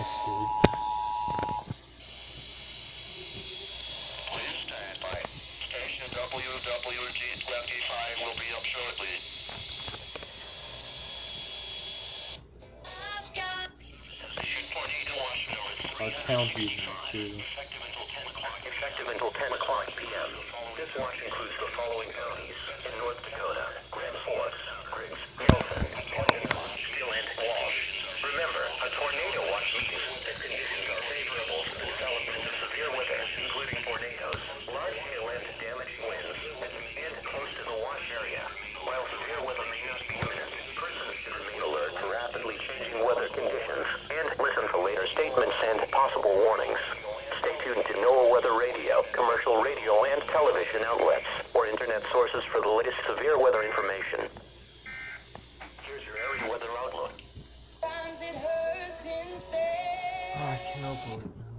nice, dude. Please stand by. Station WWG-25 will be up shortly. Tornado watch notice. I'll count you too. Effective until 10 o'clock p.m. This watch includes the following counties in North Dakota: Grand Forks, Griggs, Nelson, Canyon, Steele, and Walsh. Remember, a tornado watch means that conditions are favorable for the development of severe weather, including tornadoes, large hail and damaging winds, and close to the watch area. While severe weather may not be imminent, persons should remain alert to rapidly changing weather conditions and listen for later statements and possible warnings. Stay tuned to NOAA Weather Radio, commercial radio and television outlets, or internet sources for the latest severe weather information. Here's your area weather outlook. Oh, I cannot believe it.